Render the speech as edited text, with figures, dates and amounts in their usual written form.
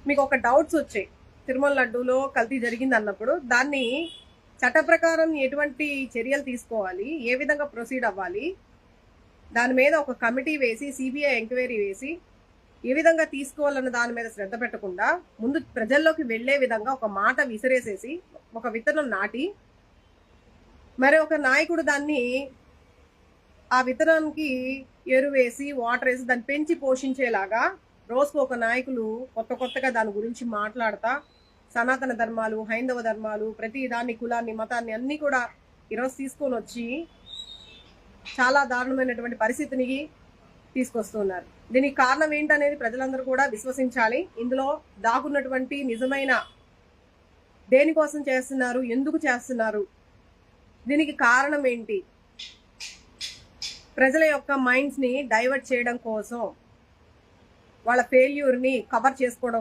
మీకు ఒక డౌట్స్ వచ్చాయి, తిరుమల లడ్డూలో కల్తీ జరిగింది అన్నప్పుడు దాన్ని చట్ట ప్రకారం ఎటువంటి చర్యలు తీసుకోవాలి, ఏ విధంగా ప్రొసీడ్ అవ్వాలి, దాని మీద ఒక కమిటీ వేసి సిబిఐ ఎంక్వైరీ వేసి ఏ విధంగా తీసుకోవాలన్న దాని మీద శ్రద్ధ పెట్టకుండా ముందు ప్రజల్లోకి వెళ్లే విధంగా ఒక మాట విసిరేసేసి ఒక విత్తనం నాటి మరి ఒక నాయకుడు దాన్ని ఆ విత్తనానికి ఎరువేసి వాటర్ వేసి దాన్ని పెంచి పోషించేలాగా రోజుకు ఒక నాయకులు కొత్తగా దాని గురించి మాట్లాడతా సనాతన ధర్మాలు, హైందవ ధర్మాలు, ప్రతి దాన్ని, కులాన్ని, మతాన్ని అన్ని కూడా ఈరోజు తీసుకొని వచ్చి చాలా దారుణమైనటువంటి పరిస్థితిని తీసుకొస్తున్నారు. దీనికి కారణం ఏంటనేది ప్రజలందరూ కూడా విశ్వసించాలి. ఇందులో దాగున్నటువంటి నిజమైన దేనికోసం చేస్తున్నారు, ఎందుకు చేస్తున్నారు, దీనికి కారణం ఏంటి, ప్రజల యొక్క మైండ్స్ ని డైవర్ట్ చేయడం కోసం, వాళ్ళ ఫెయిల్యూర్ ని కవర్ చేసుకోవడం